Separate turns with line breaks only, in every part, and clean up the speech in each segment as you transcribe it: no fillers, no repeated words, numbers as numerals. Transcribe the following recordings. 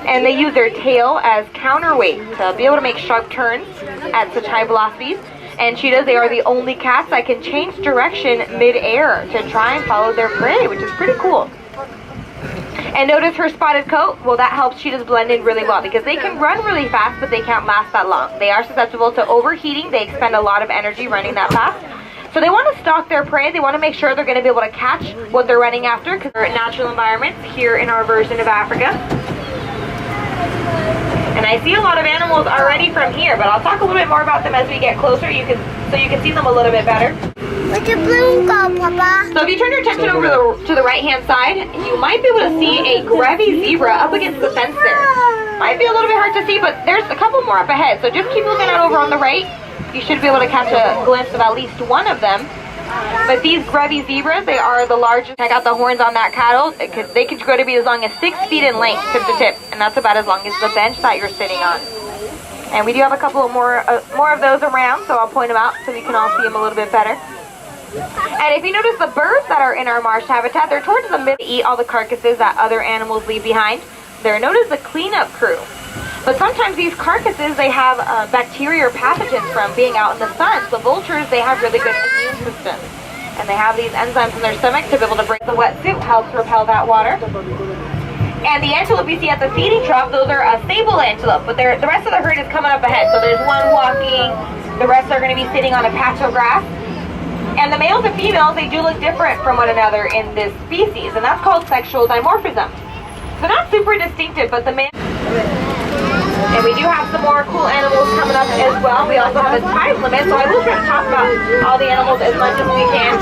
And they use their tail as counterweight to be able to make sharp turns at such high velocities. And cheetahs, they are the only cats that can change direction mid-air to try and follow their prey, which is pretty cool. And notice her spotted coat. Well, that helps cheetahs blend in really well because they can run really fast, but they can't last that long. They are susceptible to overheating. They expend a lot of energy running that fast. So they want to stalk their prey. They want to make sure they're going to be able to catch what they're running after because they're in natural environments here in our version of Africa. And I see a lot of animals already from here, but I'll talk a little bit more about them as we get closer. So you can see them a little bit better.
Where'd the balloon go, Papa?
So if you turn your attention over to the right-hand side, you might be able to see a Grevy zebra up against the fence there. Might be a little bit hard to see, but there's a couple more up ahead. So just keep looking out over on the right. You should be able to catch a glimpse of at least one of them. But these Grevy zebras, they are the largest. Check out the horns on that cattle. They can grow to be as long as 6 feet in length, tip to tip. And that's about as long as the bench that you're sitting on. And we do have a couple of more of those around, so I'll point them out so we can all see them a little bit better. And if you notice the birds that are in our marsh habitat, they're towards the middle to eat all the carcasses that other animals leave behind. They're known as the cleanup crew. But sometimes these carcasses, they have bacteria or pathogens from being out in the sun. So vultures, they have really good immune systems. And they have these enzymes in their stomach to be able to break the wetsuit, helps repel that water. And the antelope you see at the feeding trough, those are a sable antelope. But the rest of the herd is coming up ahead. So there's one walking, the rest are going to be sitting on a patch of grass. And the males and females, they do look different from one another in this species. And that's called sexual dimorphism. So not super distinctive, but the male... And we do have some more cool animals coming up as well. We also have a time limit, so I will try to talk about all the animals as much as we can.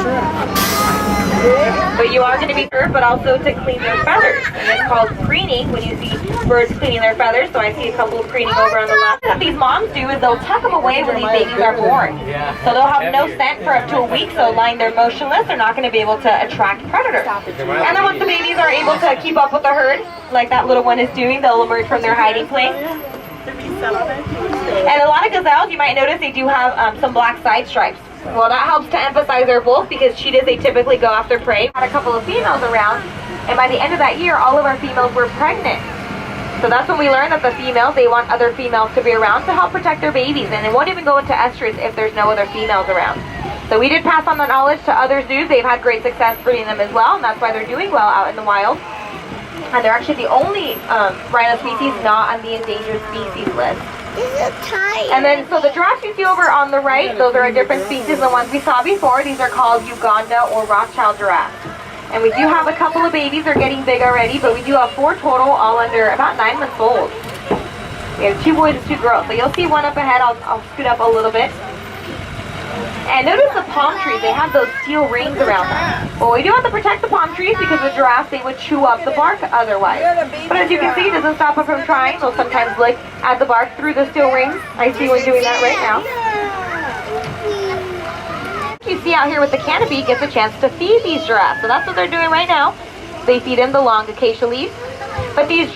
But you are going to be served, but also to clean their feathers. And it's called preening when you see birds cleaning their feathers. So I see a couple of preening over on the left. What these moms do is they'll tuck them away when these babies are born. So they'll have no scent for up to a week, so lying there motionless, they're not going to be able to attract predators. And then once the babies are able to keep up with the herd, like that little one is doing, they'll emerge from their hiding place. And a lot of gazelles, you might notice they do have some black side stripes. Well, that helps to emphasize their bulk because cheetahs, they typically go after prey. Had a couple of females around, and by the end of that year, all of our females were pregnant. So that's when we learned that the females, they want other females to be around to help protect their babies, and they won't even go into estrus if there's no other females around. So we did pass on the knowledge to other zoos. They've had great success breeding them as well, and that's why they're doing well out in the wild. And they're actually the only rhino species not on the endangered species list. And then, so the giraffes you see over on the right, those are a different species than the ones we saw before. These are called Uganda or Rothschild giraffes. And we do have a couple of babies. They're getting big already, but we do have 4 total, all under about 9 months old. We have 2 boys and 2 girls. So you'll see one up ahead. I'll scoot up a little bit. And notice the palm trees, they have those steel rings around them. Well, we do have to protect the palm trees because the giraffes, they would chew up the bark otherwise. But as you can see, it doesn't stop them from trying. They'll sometimes lick at the bark through the steel rings. I see one doing that right now. You see out here with the canopy gets a chance to feed these giraffes. So that's what they're doing right now. They feed them the long acacia leaves. But these